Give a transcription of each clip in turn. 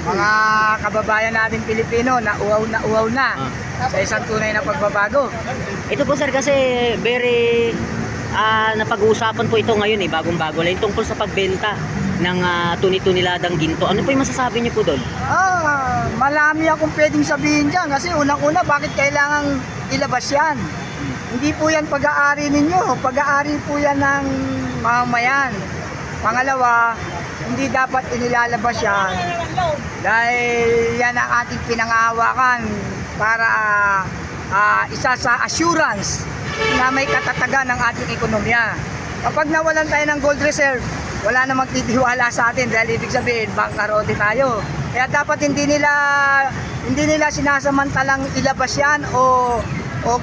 mga kababayan natin Pilipino na uhaw na sa isang tunay na pagbabago. Ito po sir kasi very napag-uusapan po ito ngayon bagong-bago lang tungkol sa pagbenta ng tuni-tuniladang ginto. Ano po yung masasabi niyo po doon? Marami akong pwedeng sabihin dyan kasi unang-una bakit kailangang ilabas yan? Hindi po yan pag-aari ninyo, pag-aari po yan ng mamamayan. Pangalawa, hindi dapat inilalabas yan dahil yan ang ating pinangahawakan para isa sa assurance na may katatagan ng ating ekonomiya. Kapag nawalan tayo ng gold reserve, wala na magtitiwala sa atin dahil ibig sabihin, bangkarote tayo. Kaya dapat hindi nila sinasamantalang ilabas yan o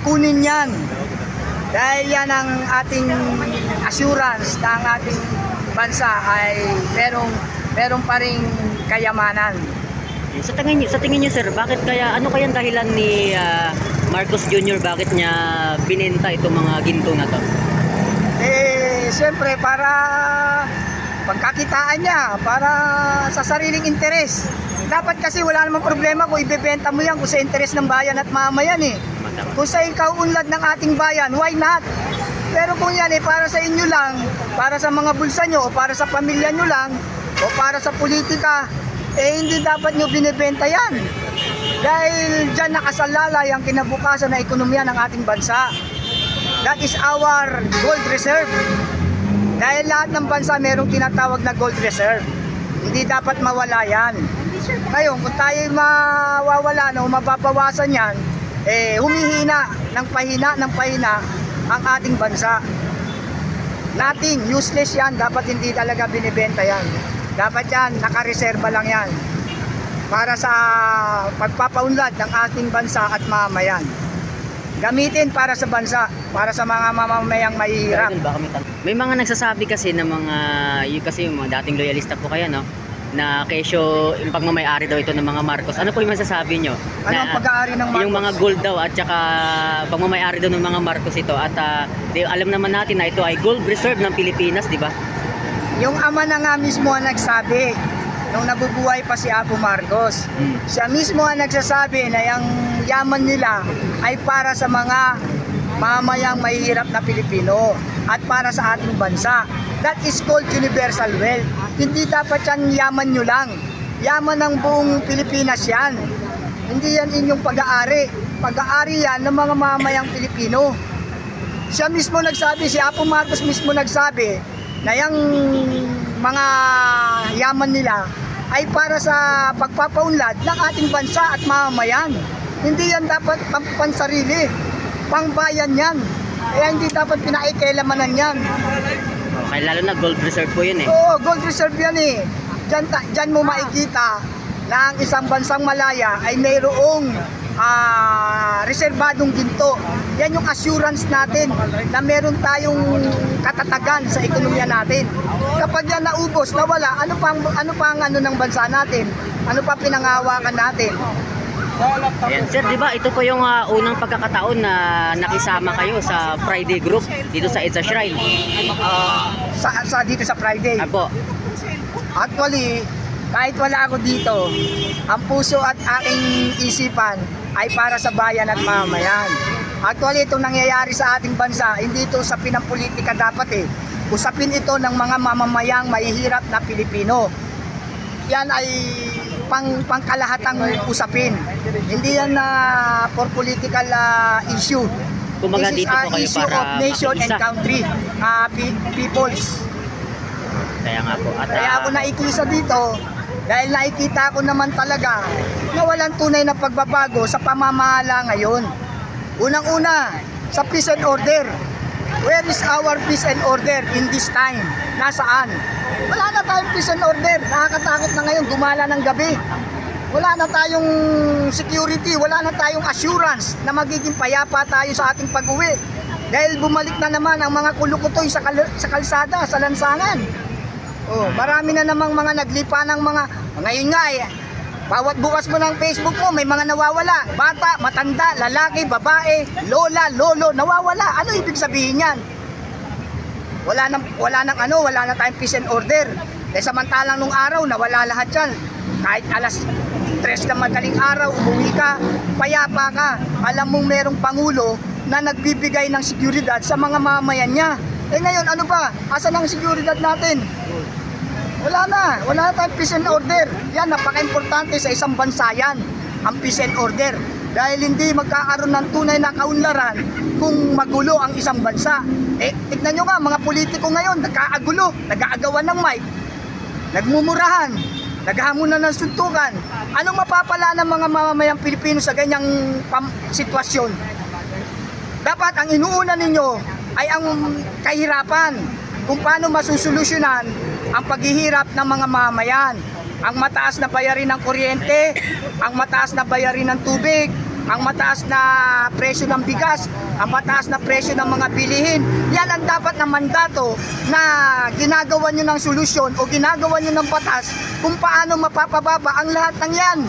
kunin yan. Dahil yan ang ating assurance na ang ating bansa ay merong pa ring kayamanan. Sa tingin niyo sir, bakit ano kayang dahilan ni Marcos Jr. bakit niya binenta itong mga ginto na to? Siyempre para pagkakitaan niya, para sa sariling interes. Dapat kasi wala namang problema kung ibebenta mo yan kung sa interes ng bayan at mamayan Kung sa ikaw unlad ng ating bayan, why not? Pero kung yan para sa inyo lang, para sa mga bulsa nyo, o para sa pamilya nyo lang, o para sa politika, hindi dapat nyo binibenta yan. Dahil dyan nakasalalay ang kinabukasan na ekonomiya ng ating bansa. That is our gold reserve. Dahil lahat ng bansa merong tinatawag na gold reserve. Hindi dapat mawala yan. Ngayon, kung tayo mawawala o mababawasan yan, humihina ng pahina ang ating bansa. Nothing, useless yan. Dapat hindi talaga binibenta yan. Dapat yan, nakareserba lang yan para sa pagpapaunlad ng ating bansa at mamamayan. Gamitin para sa bansa, para sa mga mamamayang mahihirap. May mga nagsasabi kasi na kasi yung mga dating loyalista po kayo, no? Na kesyo yung pagmamayari daw ito ng mga Marcos. Ano po yung masasabi nyo? Ano ang pag-aari ng Marcos? Yung mga gold daw at saka pagmamayari daw ng mga Marcos ito. At alam naman natin na ito ay gold reserve ng Pilipinas, di ba? Yung ama na nga mismo ang nagsabi nung nabubuhay pa si Apo Marcos. Siya mismo ang nagsasabi na yung yaman nila ay para sa mga mamayang mahihirap na Pilipino at para sa ating bansa. That is called universal wealth. Hindi dapat yan yaman nyo lang. Yaman ng buong Pilipinas yan. Hindi yan inyong pag-aari. Pag-aari yan ng mga mamayang Pilipino. Siya mismo nagsabi, si Apo Marcos mismo nagsabi na yung mga yaman nila ay para sa pagpapaunlad ng ating bansa at mamamayan. Hindi yan dapat pansarili, pangbayan yan. Kaya hindi dapat pinakikilamanan yan. Okay, lalo na gold reserve po yun Oo, gold reserve yan Diyan mo makikita na ang isang bansang malaya ay mayroong reserbadong ginto. Yan yung assurance natin na meron tayong katatagan sa ekonomiya natin. Kapag yan naubos, nawala, ano pang ng bansa natin? Ano pa pinangahawakan natin? Ayan, sir, di ba ito po yung unang pagkakataon na nakisama kayo sa Friday group dito sa EDSA Shrine? Dito sa Friday? Apo. Actually, kahit wala ako dito, ang puso at aking isipan ay para sa bayan at mamamayan. Actually, itong nangyayari sa ating bansa, hindi ito usapin ng politika dapat Usapin ito ng mga mamamayang mahihirap na Pilipino. Yan ay pangkalahatang usapin. Hindi yan for political issue. Kumbaga This is dito po kayo issue para of nation and makiisa. country, peoples. Kaya nga po. At, Kaya ako naikisa dito dahil nakikita ko naman talaga na walang tunay na pagbabago sa pamamahala ngayon. Unang-una, sa peace and order. Where is our peace and order in this time? Nasaan? Wala na tayong peace and order. Nakakatakot na ngayon, gumala ng gabi. Wala na tayong security, wala na tayong assurance na magiging payapa tayo sa ating pag-uwi. Dahil bumalik na naman ang mga kulukutoy sa kalsada, sa lansangan. Marami na namang mga naglipa ng mga ngayon nga bawat bukas mo ng Facebook mo may mga nawawala. Bata, matanda, lalaki, babae, lola, lolo, nawawala. Ano ibig sabihin yan? Wala na tayong peace and order. Samantalang nung araw nawala lahat yan. Kahit alas 3 na madaling araw, umuwi ka, payapa ka. Alam mong merong Pangulo na nagbibigay ng seguridad sa mga mamamayan niya. Eh ngayon, ano ba? Asan ang seguridad natin? Wala na tayong peace and order. Yan, napaka-importante sa isang bansa yan, ang peace and order. Dahil hindi magkakaroon ng tunay na kaunlaran kung magulo ang isang bansa. Eh, tignan nyo nga, mga politiko ngayon, nagkaagulo, nag-aagawan ng mic, nagmumurahan, naghahamunan ng suntukan. Anong mapapala ng mga mamamayang Pilipino sa ganyang sitwasyon? Dapat ang inuuna ninyo ay ang kahirapan, kung paano masusolusyonan ang paghihirap ng mga mamamayan. Ang mataas na bayarin ng kuryente, ang mataas na bayarin ng tubig, ang mataas na presyo ng bigas, ang mataas na presyo ng mga bilihin. Yan ang dapat na mandato na ginagawa nyo ng solusyon o ginagawa nyo ng batas kung paano mapapababa ang lahat ng yan.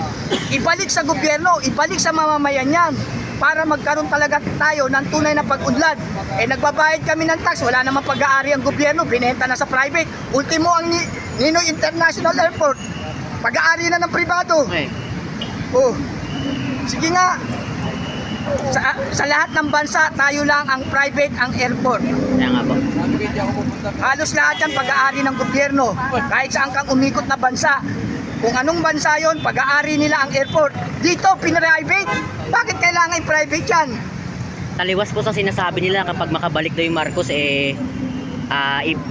Ibalik sa gobyerno, ibalik sa mamamayan yan para magkaroon talaga tayo ng tunay na pag-unlad. Eh nagbabayad kami ng tax, wala namang pag-aari ang gobyerno, binenta na sa private. Ultimo ang Ninoy International Airport, pag-aari na ng pribado. Okay. Oh, sige nga, sa lahat ng bansa, tayo lang ang private ang airport. Kaya nga po. Halos lahat yan pag-aari ng gobyerno. Kahit saan kang umikot na bansa, kung anong bansa yon, pag-aari nila ang airport. Dito, pinrivate. Bakit kailangan i-private yan? Taliwas po sa sinasabi nila kapag makabalik daw yung Marcos,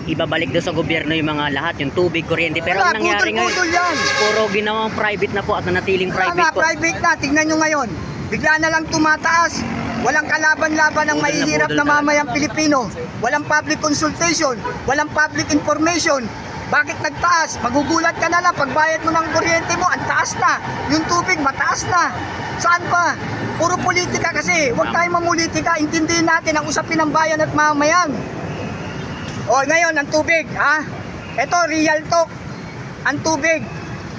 ibabalik daw sa gobyerno yung mga lahat, yung tubig, kuryente. Pero Wala, ang nangyari ngayon, putol yan. puro ginawang private na po at nanatiling private po. Private na, tignan nyo ngayon. Bigla na lang tumataas. Walang kalaban-laban ng mahihirap na mamayang Pilipino. Walang public consultation, walang public information. Bakit nagtaas? Magugulat ka na lang, pagbayad mo ng kuryente mo, ang taas na. Yung tubig, mataas na. Saan pa? Puro politika kasi. Huwag tayong mamulitika. Intindihin natin ang usapin ng bayan at mamamayan. O ngayon, ang tubig, ha? Ito, real talk. Ang tubig,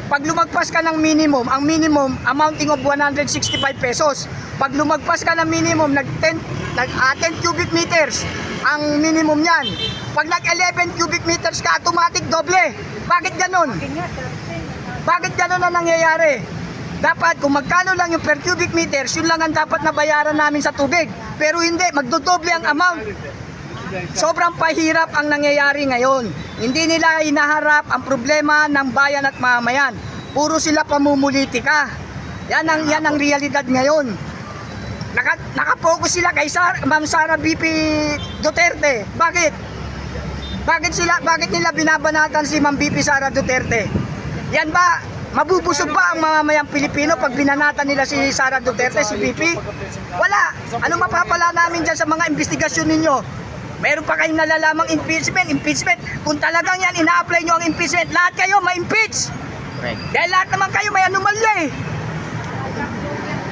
pag lumagpas ka ng minimum, ang minimum amounting of 165 pesos. Pag lumagpas ka ng minimum, 10 cubic meters, ang minimum yan. Pag nag-11 cubic meters ka, automatic doble. Bakit ganun? Bakit ganun ang nangyayari? Dapat kung magkano lang yung per cubic meters, yun lang ang dapat na bayaran namin sa tubig. Pero hindi, magdodoble ang amount. Sobrang pahirap ang nangyayari ngayon. Hindi nila hinaharap ang problema ng bayan at mamamayan. Puro sila pamumulitika. Yan ang realidad ngayon. Nakapokus sila kay Ma'am Sara BP Duterte. Bakit? Bakit nila binabanatan si Ma'am BP Sara Duterte? Yan ba? Mabubusog ba ang mamamayang Pilipino pag binanatan nila si Sara Duterte, si BP? Wala. Anong mapapala namin dyan sa mga investigasyon ninyo? Meron pa kayong nalalamang impeachment. Kung talagang yan, ina-apply nyo ang impeachment, lahat kayo ma-impeach. Correct. Dahil lahat naman kayo may anomalya eh.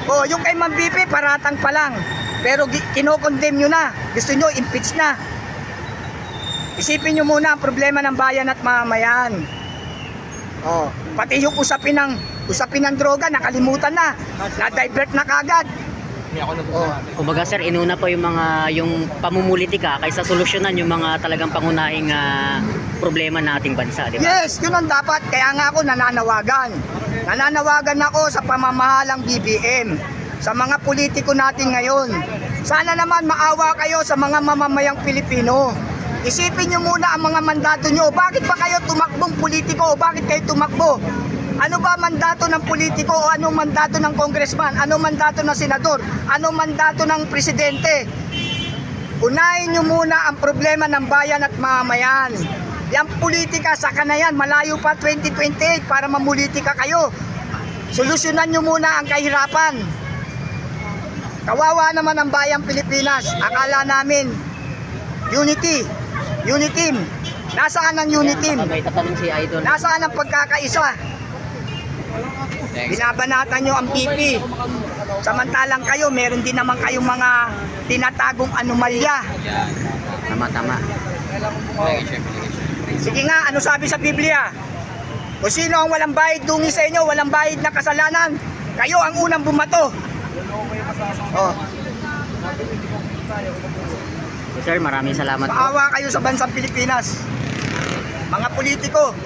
O, yung kay Ma'am BP, paratang pa lang. Pero kinokondemn nyo na. Gusto nyo, impeach na. Isipin nyo muna ang problema ng bayan at mamamayan. O, pati yung usapin ng droga, nakalimutan na. Na-divert na kagad. Kumbaga sir, inuna po yung pamumulitika kaysa solusyonan yung mga talagang pangunahing problema ng ating bansa, di ba? Yes, yun ang dapat. Kaya nga ako nananawagan. Nananawagan ako sa pamamahalang BBM, sa mga politiko natin ngayon. Sana naman maawa kayo sa mga mamamayang Pilipino. Isipin nyo muna ang mga mandato nyo. Bakit ba kayo tumakbong politiko o bakit kayo tumakbo? Ano ba mandato ng politiko o anong mandato ng congressman? Anong mandato ng senador? Anong mandato ng presidente? Unahin nyo muna ang problema ng bayan at mamamayan. Yang politika, saka na yan. Malayo pa 2028 para mamulitika kayo. Solusyonan nyo muna ang kahirapan. Kawawa naman ang bayang Pilipinas. Akala namin, unity team. Nasaan ang unity team? May tatanong si Idol. Nasaan ang pagkakaisa? Binabanatan nyo ang BP. Samantalang kayo, meron din naman kayong mga tinatagong anomalya. Tama. Sige nga, ano sabi sa Biblia? Kung sino ang walang bayad dungi sa inyo, walang bayad na kasalanan, kayo ang unang bumato. Oh. Sir, maraming salamat po. Maawa kayo sa bansang Pilipinas. Mga politiko,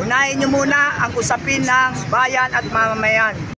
Unahin nyo muna ang usapin ng bayan at mamamayan.